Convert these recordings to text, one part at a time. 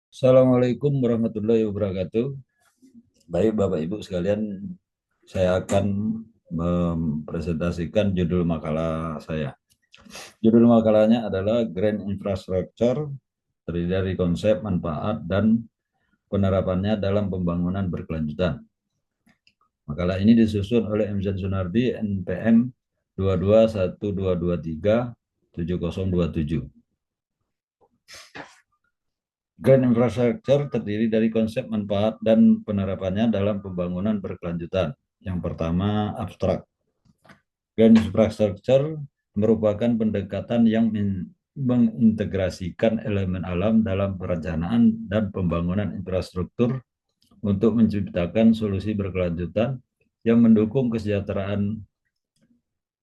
Assalamualaikum warahmatullahi wabarakatuh. Baik Bapak Ibu sekalian, saya akan mempresentasikan judul makalah saya. Judul makalahnya adalah Grand Infrastructure, terdiri dari konsep, manfaat, dan penerapannya dalam pembangunan berkelanjutan. Makalah ini disusun oleh M. Sunardi, NPM 2212237027. Grand Infrastructure terdiri dari konsep, manfaat, dan penerapannya dalam pembangunan berkelanjutan. Yang pertama, abstrak. Grand Infrastructure merupakan pendekatan yang mengintegrasikan elemen alam dalam perencanaan dan pembangunan infrastruktur untuk menciptakan solusi berkelanjutan yang mendukung kesejahteraan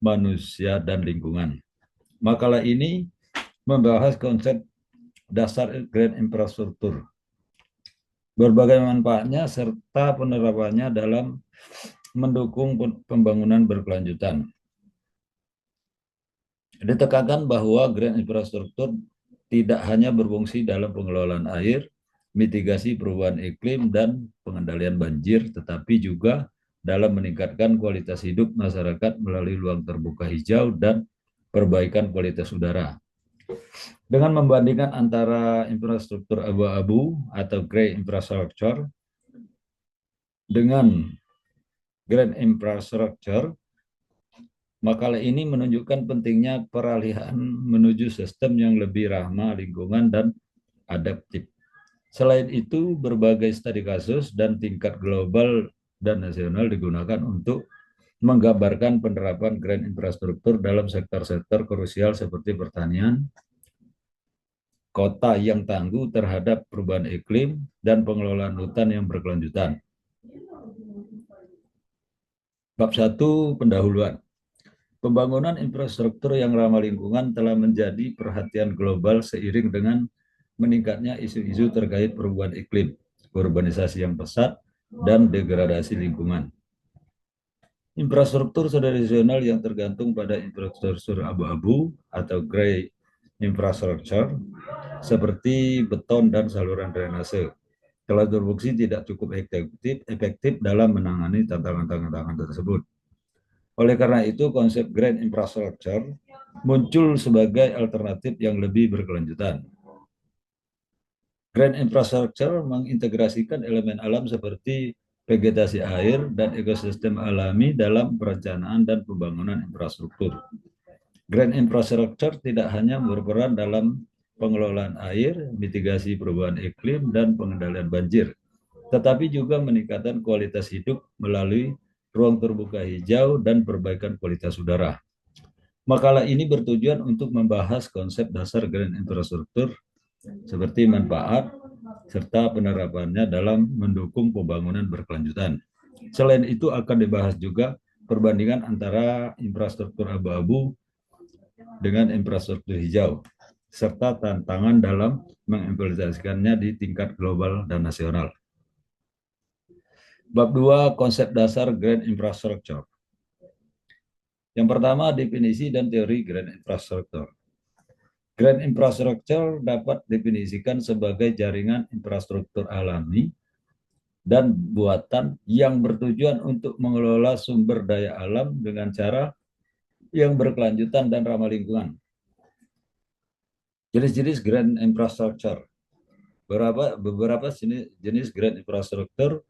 manusia dan lingkungan. Makalah ini membahas konsep dasar Grand Infrastruktur, berbagai manfaatnya, serta penerapannya dalam mendukung pembangunan berkelanjutan. Ditekankan bahwa Grand Infrastruktur tidak hanya berfungsi dalam pengelolaan air, mitigasi perubahan iklim, dan pengendalian banjir, tetapi juga dalam meningkatkan kualitas hidup masyarakat melalui ruang terbuka hijau dan perbaikan kualitas udara. Dengan membandingkan antara infrastruktur abu-abu atau grey infrastructure dengan grand infrastructure, makalah ini menunjukkan pentingnya peralihan menuju sistem yang lebih ramah lingkungan dan adaptif. Selain itu, berbagai studi kasus dan tingkat global dan nasional digunakan untuk menggambarkan penerapan grand infrastruktur dalam sektor-sektor krusial seperti pertanian, kota yang tangguh terhadap perubahan iklim, dan pengelolaan hutan yang berkelanjutan. Bab 1, pendahuluan. Pembangunan infrastruktur yang ramah lingkungan telah menjadi perhatian global seiring dengan meningkatnya isu-isu terkait perubahan iklim, urbanisasi yang pesat, dan degradasi lingkungan. Infrastruktur tradisional yang tergantung pada infrastruktur abu-abu atau grey infrastructure seperti beton dan saluran drainase telah terbukti tidak cukup efektif dalam menangani tantangan-tantangan tersebut. Oleh karena itu, konsep Grand Infrastructure muncul sebagai alternatif yang lebih berkelanjutan. Grand Infrastructure mengintegrasikan elemen alam seperti vegetasi air dan ekosistem alami dalam perencanaan dan pembangunan infrastruktur. Grand Infrastructure tidak hanya berperan dalam pengelolaan air, mitigasi perubahan iklim, dan pengendalian banjir, tetapi juga meningkatkan kualitas hidup melalui ruang terbuka hijau dan perbaikan kualitas udara. Makalah ini bertujuan untuk membahas konsep dasar Grand Infrastruktur seperti manfaat serta penerapannya dalam mendukung pembangunan berkelanjutan. Selain itu akan dibahas juga perbandingan antara infrastruktur abu-abu dengan infrastruktur hijau, serta tantangan dalam mengimplementasikannya di tingkat global dan nasional. Bab 2, konsep dasar Grand Infrastructure. Yang pertama, definisi dan teori Grand Infrastructure. Grand Infrastructure dapat definisikan sebagai jaringan infrastruktur alami dan buatan yang bertujuan untuk mengelola sumber daya alam dengan cara yang berkelanjutan dan ramah lingkungan. Jenis-jenis Grand Infrastructure. Beberapa jenis Grand Infrastructure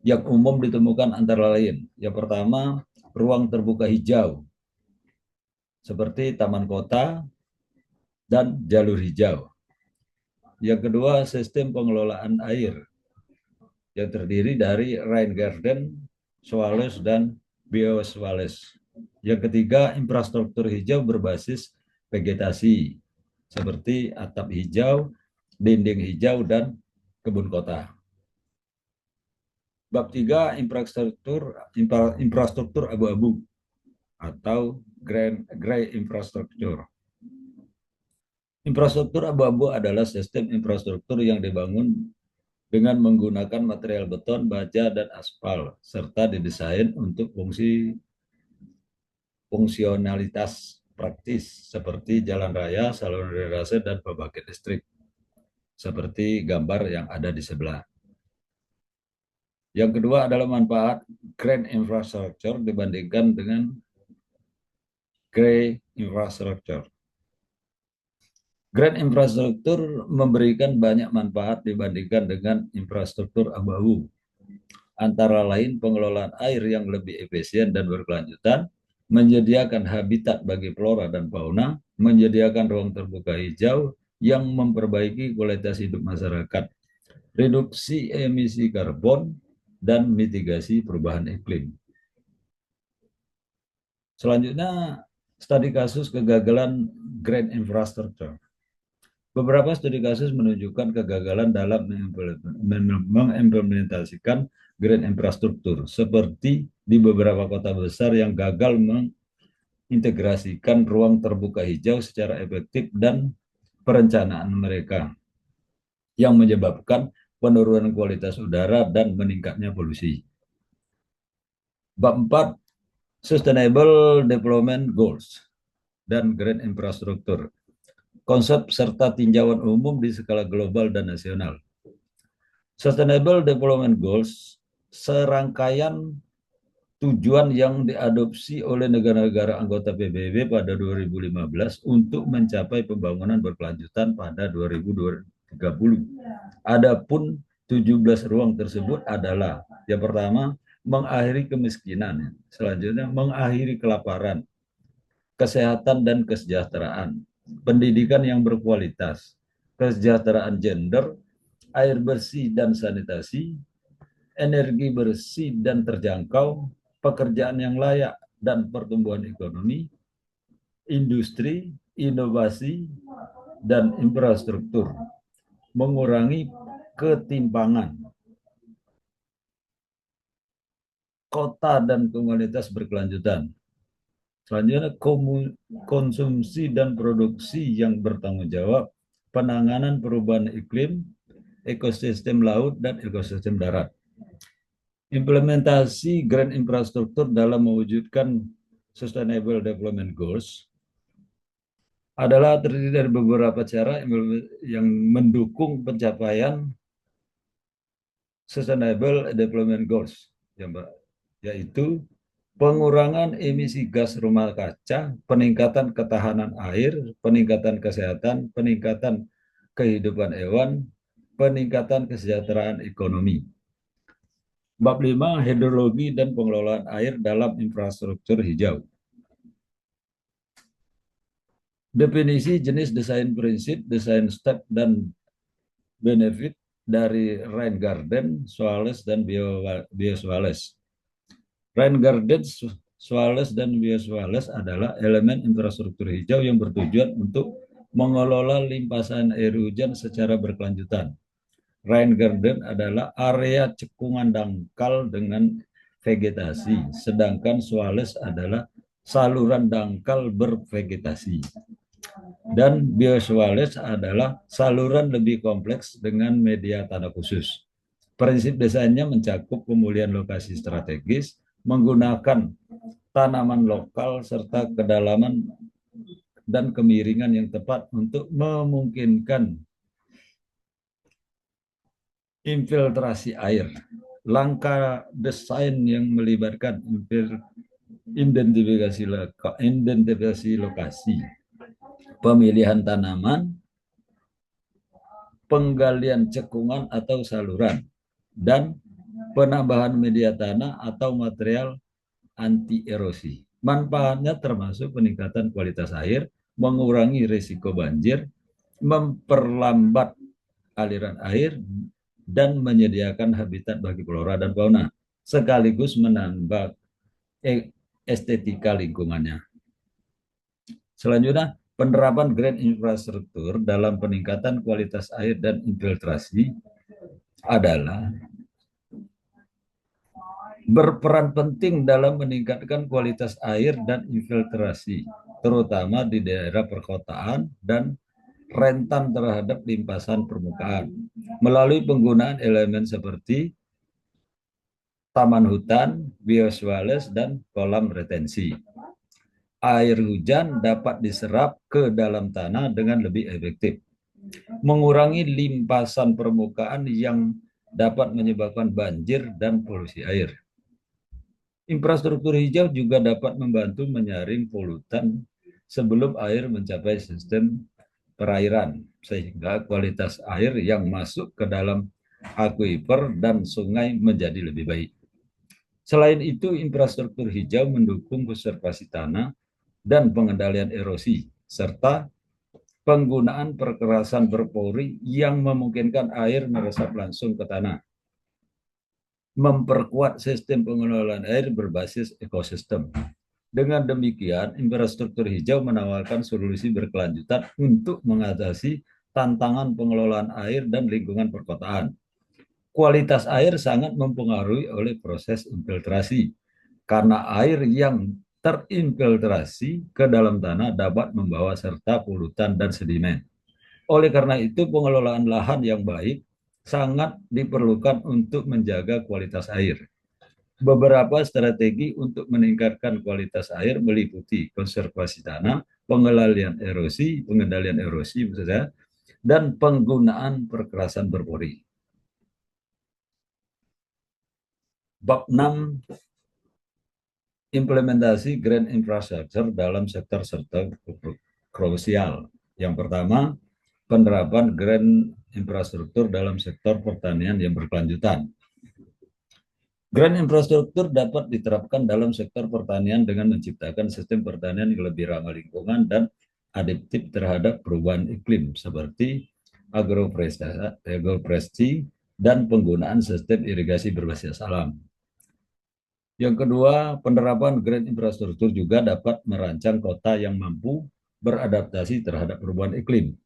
yang umum ditemukan antara lain. Yang pertama, ruang terbuka hijau, seperti taman kota dan jalur hijau. Yang kedua, sistem pengelolaan air, yang terdiri dari rain garden, swales, dan bioswales. Yang ketiga, infrastruktur hijau berbasis vegetasi, seperti atap hijau, dinding hijau, dan kebun kota. Bab 3, infrastruktur abu-abu atau grey infrastructure. Infrastruktur abu-abu adalah sistem infrastruktur yang dibangun dengan menggunakan material beton, baja, dan aspal, serta didesain untuk fungsionalitas praktis seperti jalan raya, saluran drainase, dan pembangkit listrik. seperti gambar yang ada di sebelah. Yang kedua adalah manfaat grand infrastructure dibandingkan dengan grey infrastructure. Grand infrastruktur memberikan banyak manfaat dibandingkan dengan infrastruktur abu-abu. Antara lain pengelolaan air yang lebih efisien dan berkelanjutan, menyediakan habitat bagi flora dan fauna, menyediakan ruang terbuka hijau yang memperbaiki kualitas hidup masyarakat, reduksi emisi karbon, dan mitigasi perubahan iklim. Selanjutnya, studi kasus kegagalan grand infrastructure. Beberapa studi kasus menunjukkan kegagalan dalam mengimplementasikan grand infrastruktur, seperti di beberapa kota besar yang gagal mengintegrasikan ruang terbuka hijau secara efektif dan perencanaan mereka, yang menyebabkan penurunan kualitas udara dan meningkatnya polusi. Bab 4, Sustainable Development Goals dan Grand Infrastructure. Konsep serta tinjauan umum di skala global dan nasional. Sustainable Development Goals, serangkaian tujuan yang diadopsi oleh negara-negara anggota PBB pada 2015 untuk mencapai pembangunan berkelanjutan pada 2030. Adapun 17 ruang tersebut adalah, yang pertama, mengakhiri kemiskinan, selanjutnya mengakhiri kelaparan, kesehatan dan kesejahteraan, pendidikan yang berkualitas, kesejahteraan gender, air bersih dan sanitasi, energi bersih dan terjangkau, pekerjaan yang layak dan pertumbuhan ekonomi, industri, inovasi, dan infrastruktur, mengurangi ketimpangan, kota dan komunitas berkelanjutan. Selanjutnya, konsumsi dan produksi yang bertanggung jawab, penanganan perubahan iklim, ekosistem laut, dan ekosistem darat. Implementasi grand infrastruktur dalam mewujudkan Sustainable Development Goals adalah terdiri dari beberapa cara yang mendukung pencapaian Sustainable Development Goals, yaitu pengurangan emisi gas rumah kaca, peningkatan ketahanan air, peningkatan kesehatan, peningkatan kehidupan hewan, peningkatan kesejahteraan ekonomi. Bab 5, hidrologi dan pengelolaan air dalam infrastruktur hijau. Definisi jenis desain prinsip, desain step, dan benefit dari Reingarten, Swales, dan Bioswales. Reingarten, Swales, dan Bioswales adalah elemen infrastruktur hijau yang bertujuan untuk mengelola limpasan air hujan secara berkelanjutan. Reingarten adalah area cekungan dangkal dengan vegetasi, sedangkan Swales adalah saluran dangkal bervegetasi. Dan Bioswales adalah saluran lebih kompleks dengan media tanah khusus. Prinsip desainnya mencakup pemulihan lokasi strategis, menggunakan tanaman lokal serta kedalaman dan kemiringan yang tepat untuk memungkinkan infiltrasi air. Langkah desain yang melibatkan identifikasi lokasi, pemilihan tanaman, penggalian cekungan atau saluran, dan penambahan media tanah atau material anti erosi. Manfaatnya termasuk peningkatan kualitas air, mengurangi risiko banjir, memperlambat aliran air, dan menyediakan habitat bagi flora dan fauna, sekaligus menambah estetika lingkungannya. Selanjutnya, penerapan grand infrastruktur dalam peningkatan kualitas air dan infiltrasi adalah berperan penting dalam meningkatkan kualitas air dan infiltrasi, terutama di daerah perkotaan dan rentan terhadap limpasan permukaan, melalui penggunaan elemen seperti taman hutan, bioswales, dan kolam retensi. Air hujan dapat diserap ke dalam tanah dengan lebih efektif. mengurangi limpasan permukaan yang dapat menyebabkan banjir dan polusi air. Infrastruktur hijau juga dapat membantu menyaring polutan sebelum air mencapai sistem perairan, sehingga kualitas air yang masuk ke dalam akuifer dan sungai menjadi lebih baik. Selain itu, infrastruktur hijau mendukung konservasi tanah dan pengendalian erosi, serta penggunaan perkerasan berpori yang memungkinkan air meresap langsung ke tanah, memperkuat sistem pengelolaan air berbasis ekosistem. Dengan demikian, infrastruktur hijau menawarkan solusi berkelanjutan untuk mengatasi tantangan pengelolaan air dan lingkungan perkotaan. Kualitas air sangat mempengaruhi oleh proses infiltrasi, karena air yang terinfiltrasi ke dalam tanah dapat membawa serta polutan dan sedimen. Oleh karena itu, pengelolaan lahan yang baik sangat diperlukan untuk menjaga kualitas air. Beberapa strategi untuk meningkatkan kualitas air meliputi konservasi tanah, pengendalian erosi maksudnya, dan penggunaan perkerasan berpori. Bab 6, implementasi Green Infrastructure dalam sektor-sektor krusial. Yang pertama, penerapan Green Infrastructure dalam sektor pertanian yang berkelanjutan. Green Infrastructure dapat diterapkan dalam sektor pertanian dengan menciptakan sistem pertanian yang lebih ramah lingkungan dan adaptif terhadap perubahan iklim, seperti agroforestry dan penggunaan sistem irigasi berbasis alam. Yang kedua, penerapan Green Infrastructure juga dapat merancang kota yang mampu beradaptasi terhadap perubahan iklim.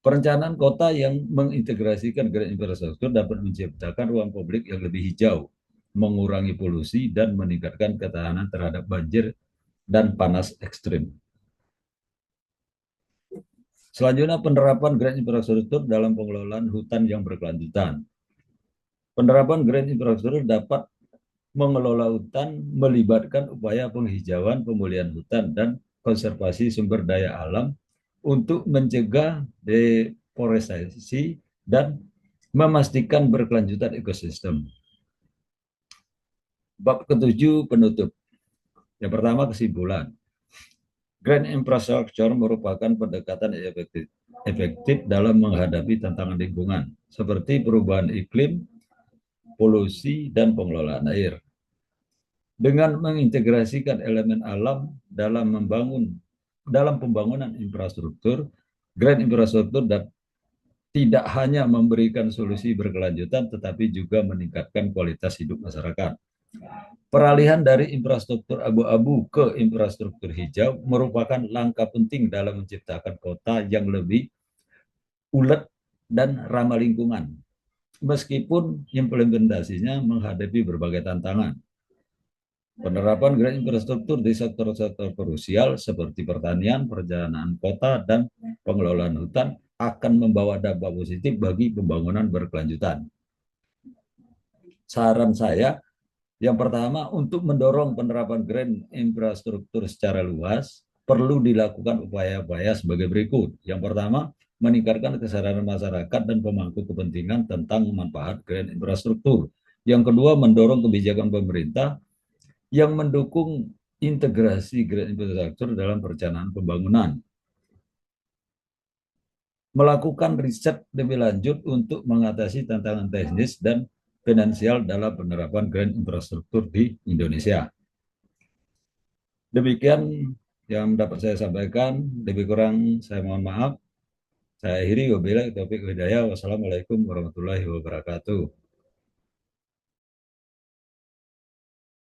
Perencanaan kota yang mengintegrasikan Green Infrastructure dapat menciptakan ruang publik yang lebih hijau, mengurangi polusi, dan meningkatkan ketahanan terhadap banjir dan panas ekstrim. Selanjutnya, penerapan Green Infrastructure dalam pengelolaan hutan yang berkelanjutan. Penerapan Green Infrastructure dapat mengelola hutan melibatkan upaya penghijauan, pemulihan hutan, dan konservasi sumber daya alam untuk mencegah deforestasi dan memastikan berkelanjutan ekosistem. Bab ke-7, penutup. Yang pertama, kesimpulan. Green Infrastructure merupakan pendekatan efektif dalam menghadapi tantangan lingkungan, seperti perubahan iklim, polusi, dan pengelolaan air. Dengan mengintegrasikan elemen alam dalam pembangunan infrastruktur, Green Infrastructure tidak hanya memberikan solusi berkelanjutan, tetapi juga meningkatkan kualitas hidup masyarakat. Peralihan dari infrastruktur abu-abu ke infrastruktur hijau merupakan langkah penting dalam menciptakan kota yang lebih ulet dan ramah lingkungan, meskipun implementasinya menghadapi berbagai tantangan. Penerapan Green Infrastructure di sektor-sektor krusial seperti pertanian, perencanaan kota, dan pengelolaan hutan akan membawa dampak positif bagi pembangunan berkelanjutan. Saran saya, yang pertama, untuk mendorong penerapan Green Infrastructure secara luas, perlu dilakukan upaya-upaya sebagai berikut. Yang pertama, meningkatkan kesadaran masyarakat dan pemangku kepentingan tentang manfaat Green Infrastructure. Yang kedua, mendorong kebijakan pemerintah yang mendukung integrasi Green Infrastructure dalam perencanaan pembangunan. Melakukan riset lebih lanjut untuk mengatasi tantangan teknis dan finansial dalam penerapan Green Infrastructure di Indonesia. Demikian yang dapat saya sampaikan, lebih kurang saya mohon maaf. Saya akhiri, wabillahi taufiq wal hidayah. Wassalamualaikum warahmatullahi wabarakatuh.